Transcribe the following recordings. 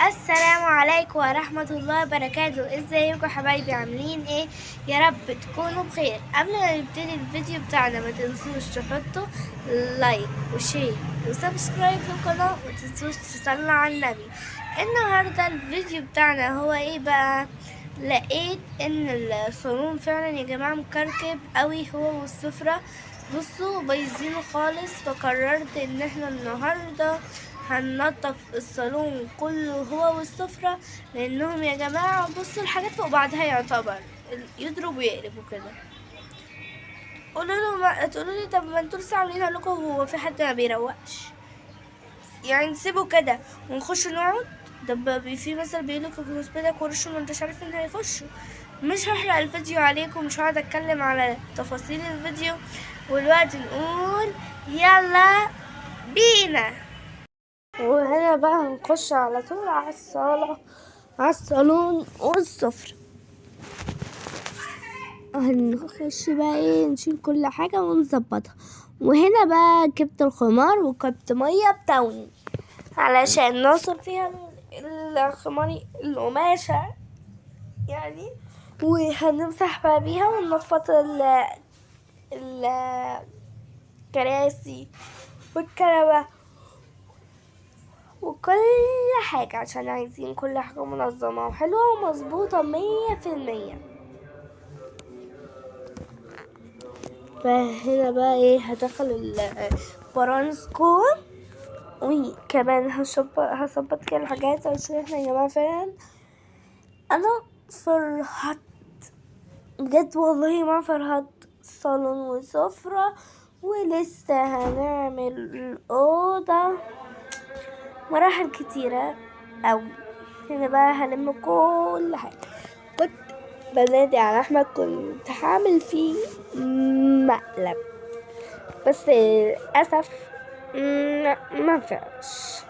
السلام عليكم ورحمة الله وبركاته. ازيكم حبايبي؟ عاملين ايه؟ يا رب تكونوا بخير. قبل ما نبتدي الفيديو بتاعنا ما تنسوش تحطوا لايك وشير وسبسكرايب للقناة، وتنسوش تصلوا على النبي. النهاردة الفيديو بتاعنا هو ايه بقى؟ لقيت ان الصالون فعلا يا جماعة مكركب قوي هو والسفرة، بصوا بايظين خالص. فقررت ان احنا النهاردة هننضف الصالون كله هو والسفرة، لانهم يا جماعة بصوا الحاجات فوق بعضها يعتبر يضرب ويقلب وكده. قولوا له ما تقولوا لي طب ما انتوا لسه عاملينها لكم، هو في حد ما بيروقش؟ يعني نسيبه كده ونخش نقعد؟ ده في مثل بيقولك كوسبتك ورشه ما انتش عارف ان هيخشوا. مش هحرق الفيديو عليكم، مش هقعد اتكلم على تفاصيل الفيديو، والوقت نقول يلا بينا. وهنا بقى هنخش على طول على الصالة، على الصالون والسفرة. هنخش بقى ايه، نشيل كل حاجة ونظبطها. وهنا بقى جبت الخمار وجبت مية بتوني علشان نوصل فيها الخمار القماشة يعني، وهنمسح بقى بيها وننفض الكراسي والكنبة وكل حاجة، عشان عايزين كل حاجة منظمة وحلوة ومظبوطة 100%. فهنا بقى ايه، هدخل البرانسكو، وكمان هظبط كده الحاجات، عشان احنا يا جماعة فعلا انا فرحت بجد والله، ما فرحت صالون وسفرة، ولسه هنعمل الأوضة، مراحل كتيرة أوي. هنا بقى هلم كل حاجة. كنت بنادي على أحمد، كنت هعمل فيه مقلب، بس للأسف منفعش.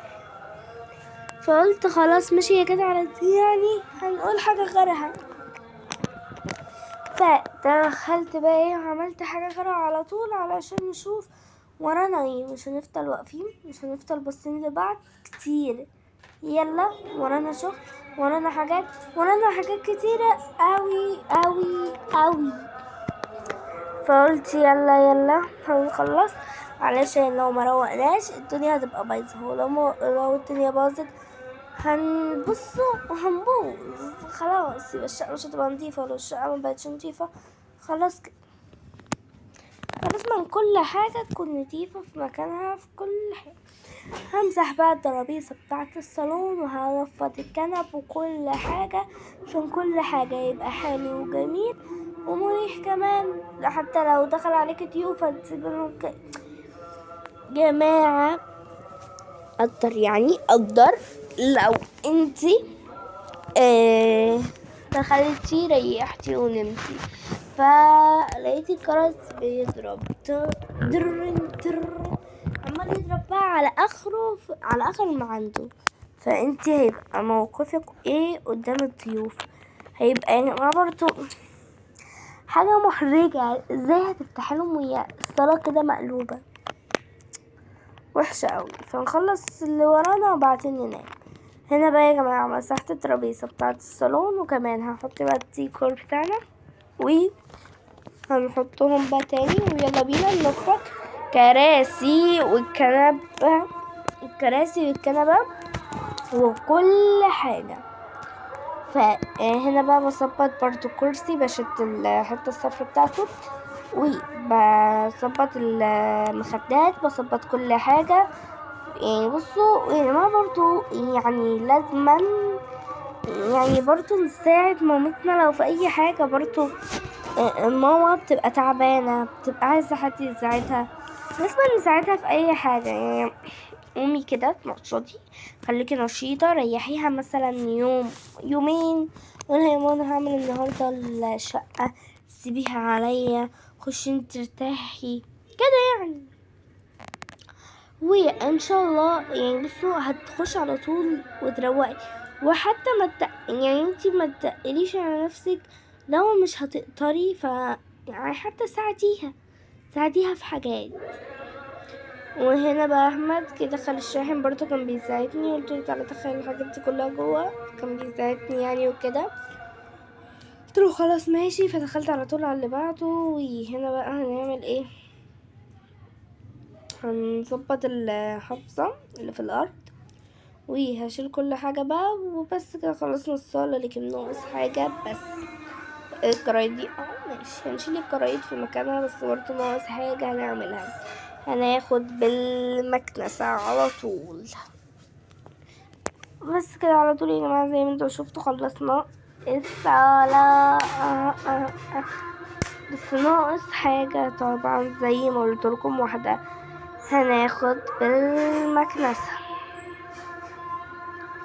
فقلت خلاص ماشي يا جدع، يعني هنقول حاجة غيرها. فدخلت بقى ايه وعملت حاجة غيرها على طول، علشان نشوف ورانا ايه. مش هنفضل واقفين، مش هنفضل باصين لبعض كتير. يلا ورانا شغل، ورانا حاجات كتيرة اوي اوي اوي. فقلت يلا هنخلص، علشان لو ما روقناش الدنيا هتبقى بايظه، لو الدنيا باظت هنبصوا وهنبوظ خلاص. يبقى الشقه مش هتبقى نضيفه، ولو الشقه ما بقتش نضيفه خلاص كده. فلازم كل حاجه تكون نضيفه في مكانها، في كل حاجه. همسح بقى الترابيزه بتاعه الصالون، وهنفض الكنب وكل حاجه، عشان كل حاجه يبقى حلو وجميل ومريح كمان. حتى لو دخل عليك ضيوف هتسيبهم جماعة. اقدر لو انتي دخلتي ريحتي ونمتي، فلقيتي الجرس بيضرب عمال يضرب بقى على اخره، على اخر ما عنده. فانتي هيبقى موقفك ايه قدام الضيوف؟ هيبقى يا جماعة برضو حاجة محرجة. ازاي هتفتحي لهم وهي الصالة كده مقلوبة؟ وحشة قوي. فنخلص اللي ورانا وبعدين ننام. هنا بقى يا جماعة مسحت الترابيزة بتاعة الصالون، وكمان هحط بقى الديكور بتاعنا وهنحطهم بقى تاني. ويلا بينا ننفض الكراسي والكنبة وكل حاجة. فهنا بقى بظبط برضو الكرسي، بشد الحتة الصفرا بتاعته، وبظبط المخدات، بظبط كل حاجة. يعني بصوا يا جماعة برضو يعني لازما يعني برضو نساعد مامتنا لو في اي حاجة. برضو ماما بتبقى تعبانة، بتبقى عايزة حد يساعدها، لازم نساعدها في اي حاجة. يعني قومي كده اتنشطي، خليكي نشيطة، ريحيها مثلا يوم يومين، قولها يا ماما هعمل النهاردة الشقة، سيبيها عليا، خشي انت ارتاحي كده يعني. وان شاء الله يعني بصوا هتخش على طول وتروقي. وحتى يعني انتي ما تقليش على نفسك لو مش هتقدري. يعني حتى ساعديها في حاجات. وهنا بقى احمد كده دخل الشاحن برضو كان بيساعدني، قلت له تعالى دخل الحاجات دي كلها جوه، كان بيساعدني يعني وكده. قلت له خلاص ماشي، فدخلت على طول على اللي بعده. وهنا بقى هنعمل ايه، هنظبط الحفظة اللي في الارض، وهشيل كل حاجة بقى وبس كده. خلصنا الصالة اللي كان ناقص حاجة بس الكرايد دي ماشي، هنشيل الكرايد في مكانها، بس برضه ناقص حاجة هنعملها، هناخد بالمكنسة على طول. بس كده على طول يا جماعة، زي ما انتوا شفتوا خلصنا الصالة. بس ناقص حاجة طبعا زي ما قلت لكم، واحدة هناخد بالمكنسة.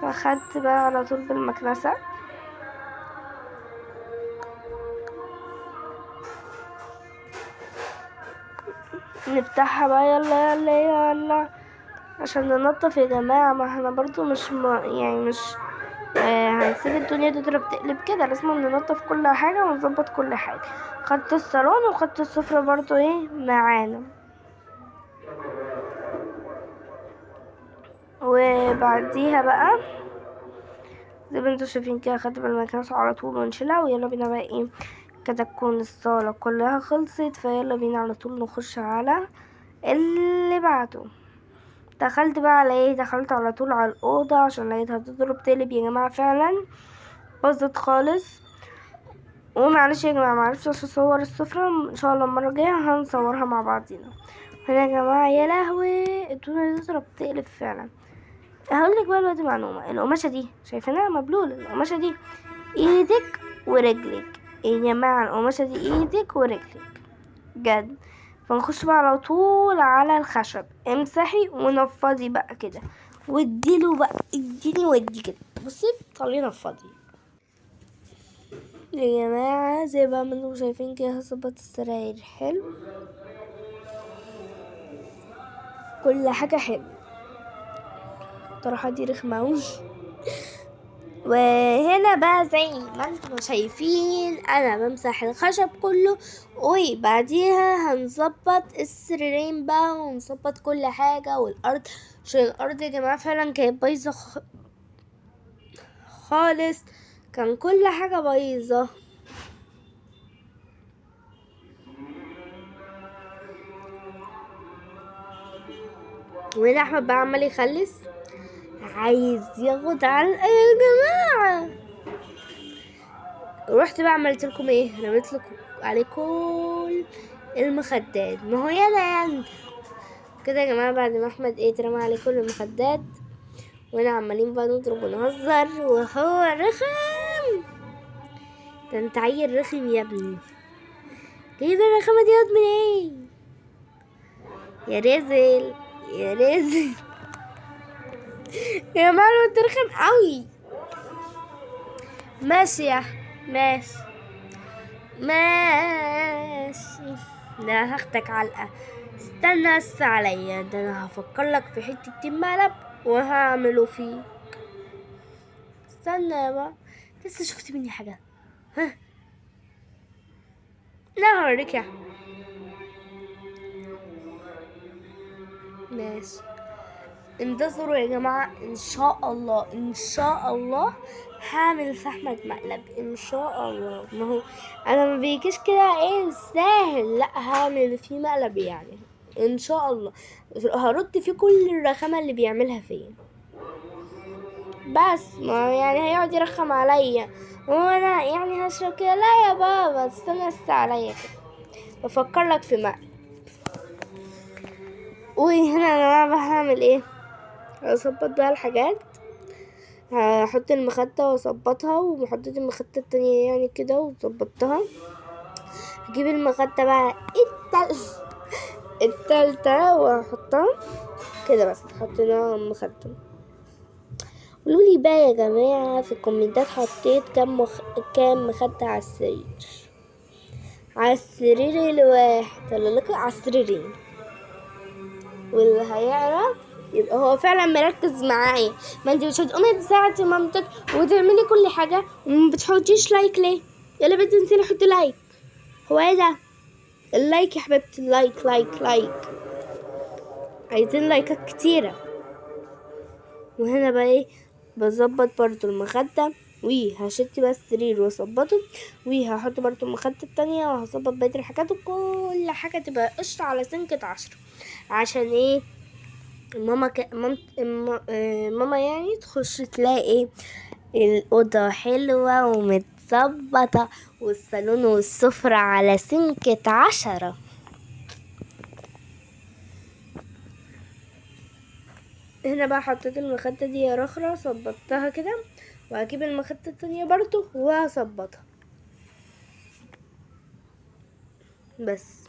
فاخدت بقى على طول بالمكنسة، نفتحها بقى، يلا يلا يلا عشان ننضف يا جماعة. ما احنا برضو مش يعني مش هنسيب الدنيا تضرب تقلب كده، لازم ننضف كل حاجة ونظبط كل حاجة. خدت الصالون وخدت السفرة برضو ايه معانا. وبعديها بقى زي ما انتوا شايفين كده، خدت بالمكنسة على طول ونشيلها، ويلا بينا بقى ايه كده تكون الصالة كلها خلصت. فيلا بينا على طول نخش على اللي بعده. دخلت بقى على ايه، دخلت على طول على الأوضة عشان لقيتها تضرب تقلب يا جماعة، فعلا باظت خالص. ومعلش يا جماعة معرفتش اصور السفرة، ان شاء الله المرة الجاية هنصورها مع بعضينا. هنا يا جماعة يا لهوي الدنيا تضرب تقلب فعلا. هقولك بقى دلوقتي معلومة، القماشة دي شايفينها مبلولة، القماشة دي ايدك ورجلك يا جماعة، القماشة دي ايدك ورجلك بجد. فنخش بقى على طول على الخشب، امسحي ونفضي بقى كده، واديله بقى اديني ودي كده، بصي طلعي نفضي يا جماعة. زي بقى ما انتم شايفين كده هظبط السراير حلو، كل حاجة حلو. الطرحة دي رخمة اوي. وهنا بقى زي ما انتم شايفين انا بمسح الخشب كله، وبعديها هنظبط السريرين بقى ونظبط كل حاجة، والارض عشان الارض يا جماعة فعلا كانت بايظة خالص، كان كل حاجة بايظة. وهنا احمد بقى عمال يخلص، عايز ياخد علقة يا جماعة. ورحت بقى عملت لكم ايه، رميت لكم عليه كل المخدات، ما هو يعني كده يا جماعة. بعد ما احمد ايه اترمى عليه كل المخدات، وانا عمالين بقى نضرب ونهزر، وهو رخم. ده انت عيل رخم يا ابني، جايب الرخامة دي من ايه يا رزل يا رزل؟ يا جماعة انت رخم قوي. ماشي يا ماشي ماشي، ده هاخدك علقة، استنى بس عليا، ده انا هفكر لك في حتة مقلب وهعمله فيك. استنى بقى، لسه شفت مني حاجة؟ ها لا هوريك يا ماشي. انتظروا يا جماعة، ان شاء الله ان شاء الله هعمل في احمد مقلب ان شاء الله. ما هو انا ما بيجيش كده ايه سهل، لا هعمل فيه مقلب يعني ان شاء الله. هرد فيه كل الرخامة اللي بيعملها فيا، بس ما يعني هيقعد يرخم عليا وانا يعني هشرب كده؟ لا يا بابا استنى بس عليا كده، بفكر لك في مقلب. وهنا يا جماعة بقى هعمل ايه، هظبط بقى الحاجات، هحط المخدة واظبطها، وحطيت المخدة التانية يعني كده وظبطتها. هجيب المخدة بقى التالتة واحطها كده، بس حطينا المخدة. قولولي بقى يا جماعة في الكومنتات حطيت كام مخدة على السرير، على السرير الواحد ولا لكم على السريرين؟ واللي هيعرف يبقى هو فعلا مركز معايا. ما انت مش هتقومي تساعدي مامتك وتعملي كل حاجه وما بتحطيش لايك ليه؟ يلا بنتي انزلي حطي لايك. هو ايه ده اللايك يا حبيبتي؟ لايك لايك لايك. عايزين لايكات كتيرة. وهنا بقى ايه بظبط برضو المخدة، وهشتي بقى السرير واظبطه، وهحط برضو المخدة التانية، وهظبط بقية الحاجات، وكل حاجة تبقى قشطة على سنكة 10. عشان ايه ماما يعني تخش تلاقي ايه الأوضة حلوة ومتظبطة، والصالون والسفرة على سنكة 10. هنا بقى حطيت المخدة دي يا رخرة، ظبطتها كده، وهجيب المخدة التانية برضو وهظبطها بس.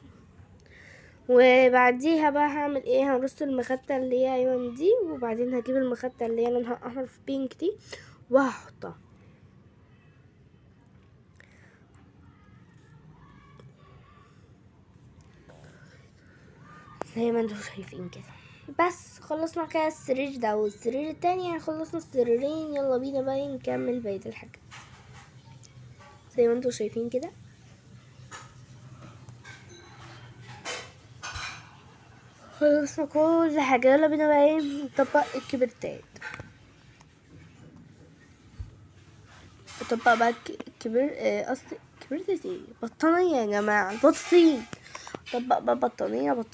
وبعديها بقى هعمل ايه، هرص المخدة اللي هي ايوان دي، وبعدين هجيب المخدة اللي هي لونها احمر في بينك دي وهحطها زي ما انتم شايفين كده. بس خلصنا كده السرير ده والسرير التاني، يعني خلصنا السريرين، يلا بينا بقى نكمل بقية الحاجات زي ما انتم شايفين كده. خلصنا كل حاجة، يلا بينا بقى ايه نطبق الكبرتات. اطبق بقى الكبر اصل كبرتة ايه، بطانية يا جماعة، البطاطين. اطبق بقى بطانية،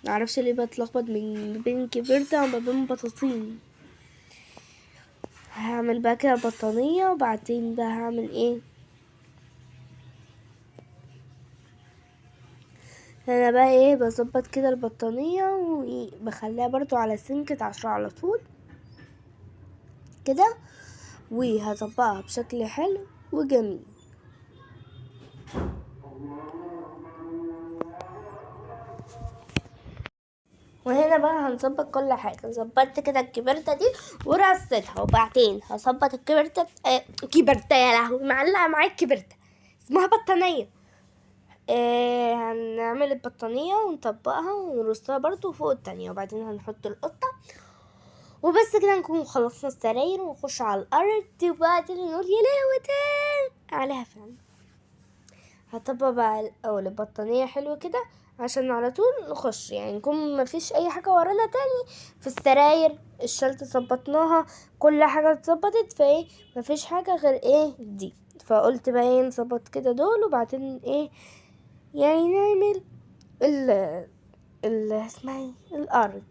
معرفش ليه بتلخبط من بين كبرتة وما بين بطاطين. هعمل بقى كده بطانية، وبعدين بقى هعمل ايه، انا بقى ايه بظبط كده البطانية وبخليها برضو على سنكة 10 على طول كده، وهطبقها بشكل حلو وجميل. وهنا بقى هنظبط كل حاجة. ظبطت كده الكبرتة دي ورصيتها، وبعدين هظبط الكبرتة كبرتة يا لهوي معلقة معايا الكبرتة، اسمها بطانية. هنعمل البطانية ونطبقها ونرصها برضو فوق التانية، وبعدين هنحط القطة، وبس كده نكون خلصنا السراير ونخش على الأرض، وبعدين نقول يا لهوي تاني عليها فعلا. هطبق بقى الأول البطانية حلو كده عشان على طول نخش، يعني نكون مفيش أي حاجة ورانا تاني في السراير. الشلت ظبطناها، كل حاجة اتظبطت، فايه مفيش حاجة غير ايه دي. فقلت بقى ايه نظبط كده دول، وبعدين ايه يعني نعمل ال اسمها ايه الأرض.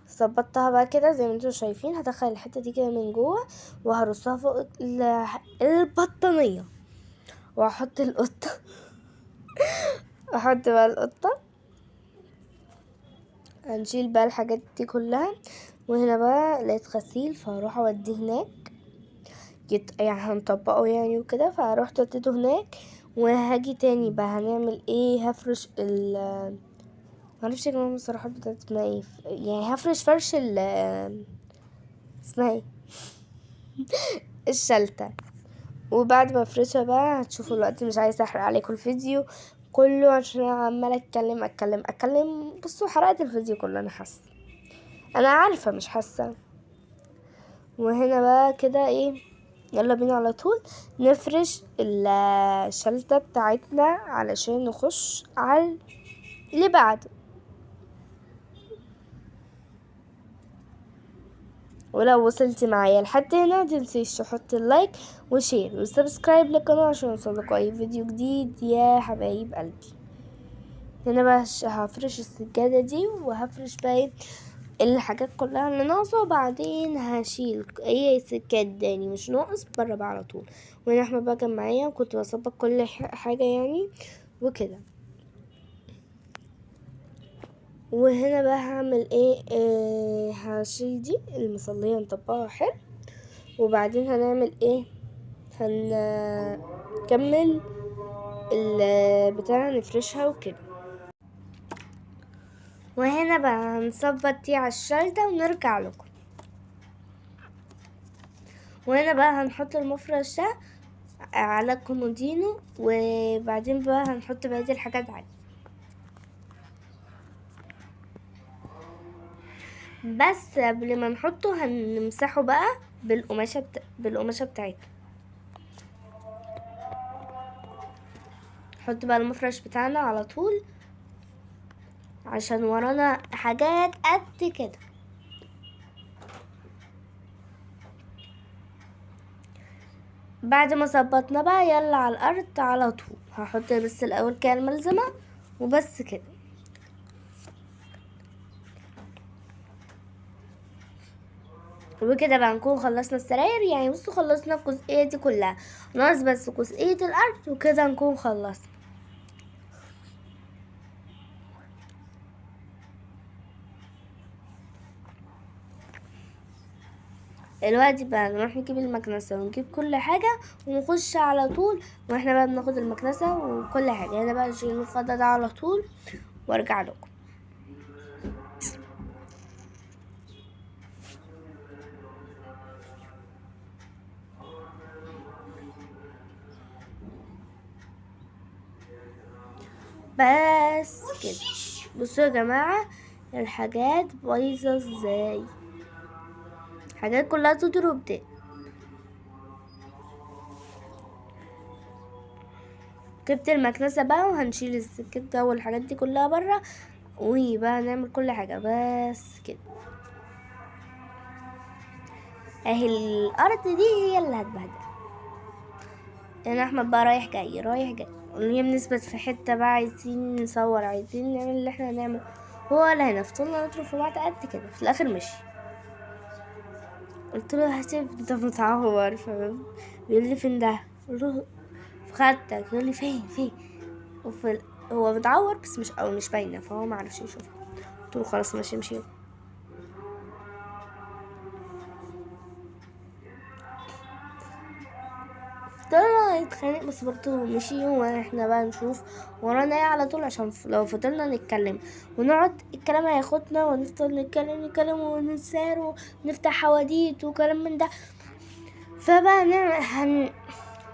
ظبطتها بقى كده زي ما انتوا شايفين. هدخل الحتة دي كده من جوه، وهرصها فوق البطانية، وهحط القطة احط بقى القطة، هنشيل بقى الحاجات دي كلها. وهنا بقى لقيت غسيل، فهروح اوديه هناك يعني هنطبقه يعني وكده، فروحت وديته هناك. وهاجي تاني بقى هنعمل ايه، هفرش معرفش يا جماعة المصطلحات بتاعت اسمها ايه، يعني هفرش فرش اسمها ايه الشلتة. وبعد ما افرشها بقى هتشوفوا الوقت، مش عايزة احرق عليكم الفيديو كله عشان انا عمالة اتكلم. بصوا حرقت الفيديو كله، انا حاسة، انا عارفة مش حاسة. وهنا بقى كده ايه، يلا بينا على طول نفرش الشلتة بتاعتنا علشان نخش على اللي بعده. ولو وصلتي معايا لحد هنا متنسيش تحطي اللايك وشير وسبسكرايب للقناة عشان يوصلكوا اي فيديو جديد يا حبايب قلبي. هنا بقى هفرش السجادة دي، وهفرش بقى ايه الحاجات كلها اللي ناقصة، وبعدين هشيل اي سجاد تاني مش ناقص بره بقى على طول. وهنا احمد بقى كان معايا، وكنت بظبط كل حاجة يعني وكده. وهنا بقى هعمل ايه هشيل دي المصلية نطبقها حلو، وبعدين هنعمل ايه هنكمل البتاع نفرشها وكده. وهنا بقى هنظبط دي على الشلتة ونرجع لكم. وهنا بقى هنحط المفرش ده على الكومودينو، وبعدين بقى هنحط بقية الحاجات عادي. بس قبل ما نحطه هنمسحه بقى بالقماشة بتاعتنا. نحط بقى المفرش بتاعنا على طول عشان ورانا حاجات قد كده. بعد ما ظبطنا بقى يلا على الارض على طول. هحط بس الاول كده الملزمه وبس كده. وبكده بقى نكون خلصنا السراير. يعني بصوا خلصنا الجزئيه دي كلها، ناقص بس جزئيه الارض وكده نكون خلصنا. دلوقتي بقى نروح نجيب المكنسة ونجيب كل حاجة ونخش على طول. واحنا بقى بناخد المكنسة وكل حاجة. انا بقى اشيل الخضة ده على طول وارجع لكم. بس كده. بصوا يا جماعة الحاجات بايظة ازاي، حاجات كلها تضرب دي. جبت المكنسة بقى وهنشيل السكت ده والحاجات دي كلها برا، وبقى نعمل كل حاجة. بس كده اهي الارض دي هي اللي هتبهدل. انا احمد بقى رايح جاي رايح جاي، هي بنثبت في حتة بقى، عايزين نصور، عايزين نعمل اللي احنا نعمل. هو ولا هنا فضلنا نضرب في بعض قد كده، في الاخر مشي. قلت له هسيب انت متعور، فاهم؟ بيقول لي فين ده؟ قلت له في خدتك. يقول لي فين هو متعور بس مش باينه، فهو ما عرفش يشوفها. قلت له خلاص ماشي امشي. فضلنا نتخانق بس برضه مشي. واحنا بقى نشوف ورانا ايه على طول، عشان لو فضلنا نتكلم ونقعد الكلام هياخدنا، ونفضل نتكلم ونسار ونفتح حواديت وكلام من ده. فبقى نعمل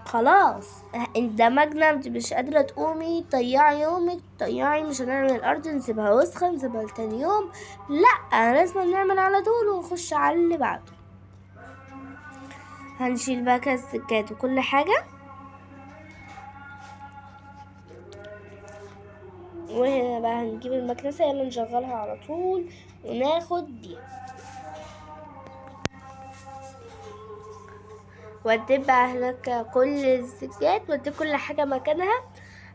خلاص اندمجنا. انت مش قادرة تقومي طيعي يومك طيعي، مش هنعمل الارض نسيبها وسخة نسيبها لتاني يوم. لا لازم نعمل على طول ونخش على اللي بعده. هنشيل بقى السكات وكل حاجة، وهنا بقى هنجيب المكنسة يلا نشغلها على طول وناخد بيها. واديب بقى هناك كل السكات، واديب كل حاجة مكانها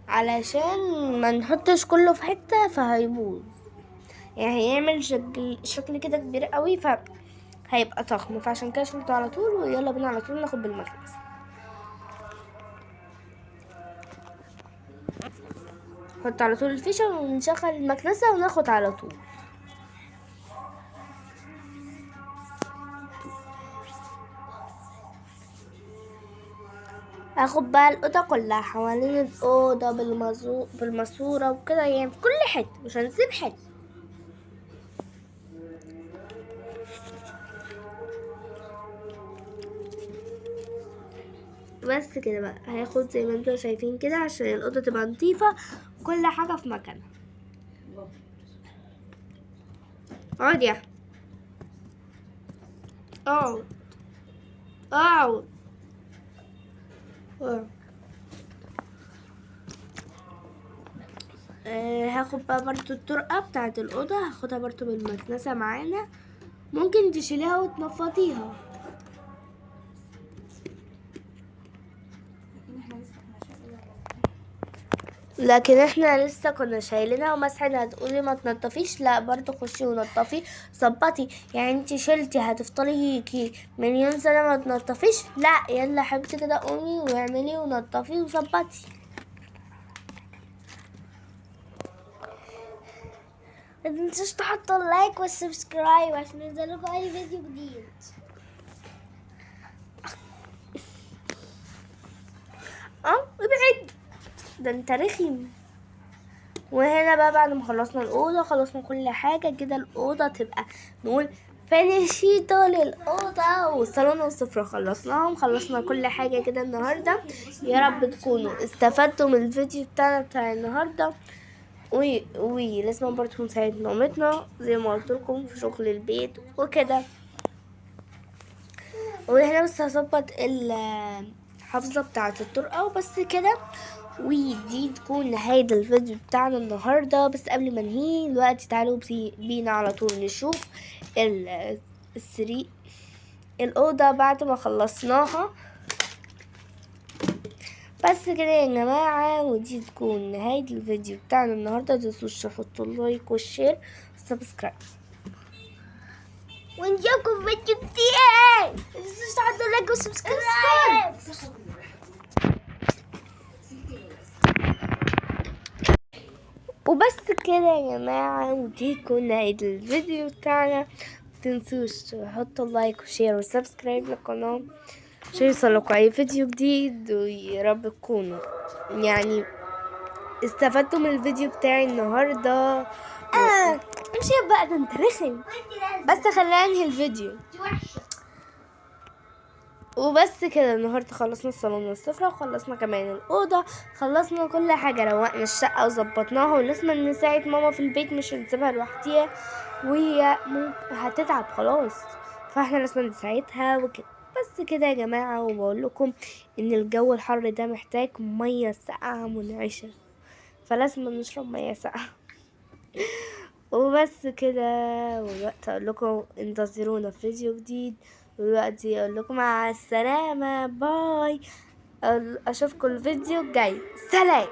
علشان ما نحطش كله في حتة فهيبوظ. يعني هيعمل شكل كده كبير قوي فهيبقى ضخم، فعشان كده شلته على طول. ويلا بينا على طول ناخد بالمكنسة. نحط على طول الفيشة ونشغل المكنسة وناخد على طول. هاخد بقى الأوضة كلها حوالين الأوضة بالماسورة وكده، يعني في كل حتة مش هنسيب حتة. بس كده بقى هاخد زي ما انتوا شايفين كده عشان الأوضة تبقى نظيفة وكل حاجة في مكانها. اقعد يا اقعد اقعد. هاخد بقى برضو الطرقة بتاعت الأوضة، هاخدها برضو بالمكنسة معانا. ممكن تشيليها وتنفضيها، لكن احنا لسه كنا شايلينها ومسحنا. هتقولي ما تنضفيش، لا برضو خشي ونضفي ظبطي. يعني انتي شلتي هتفضلي مليون سنة ما تنضفيش؟ لا يلا حبيبتي كده قومي واعملي ونضفي وظبطي. متنسوش تحطوا اللايك والسبسكرايب عشان ينزلكوا اي فيديو جديد. ابعد ده انت رخم. وهنا بقى بعد ما خلصنا الأوضة خلصنا كل حاجة كده، الأوضة تبقى نقول فينيشيتو للأوضة. والصالون والسفرة خلصناهم، خلصنا كل حاجة كده النهاردة. يا رب تكونوا استفدتوا من الفيديو بتاعنا بتاع النهاردة. لازم برضه نساعد مامتنا زي ما قلت لكم في شغل البيت وكده. وهنا بس هظبط الحافظة بتاعة الطرقة وبس كده. ودي تكون نهاية الفيديو بتاعنا النهاردة. بس قبل ما ننهي دلوقتي تعالوا بينا على طول نشوف الأوضة بعد ما خلصناها. بس كده يا جماعة، ودي تكون نهاية الفيديو بتاعنا النهاردة. متنسوش تحطوا اللايك والشير والسبسكرايب، ونشوفكم في فيديو جديد. متنسوش تحطوا اللايك والسبسكرايب. وبس كده يا جماعة، ودي تكون نهاية الفيديو بتاعنا. متنسوش تحطوا اللايك وشير وسبسكرايب للقناة عشان يوصلكوا اي فيديو جديد. ويا رب تكونوا يعني استفدتوا من الفيديو بتاعي النهاردة. امشي بقى، ده انت رخم. بس خلينا انهي الفيديو. وبس كده النهارده خلصنا الصالون والسفرة، وخلصنا كمان الأوضة، خلصنا كل حاجة، روقنا الشقة وظبطناها، ولازم نساعد ماما في البيت، مش هنسيبها لوحديها وهي هتتعب خلاص، فاحنا لازم نساعدها وكده. بس كده يا جماعة، وبقول لكم ان الجو الحر ده محتاج مية ساقعة منعشة، فلازم نشرب مية ساقعة. وبس كده، والوقت اقول لكم انتظرونا في فيديو جديد، ودلوقتي اقول لكم مع السلامة، باي. اشوفكم الفيديو الجاي، سلام.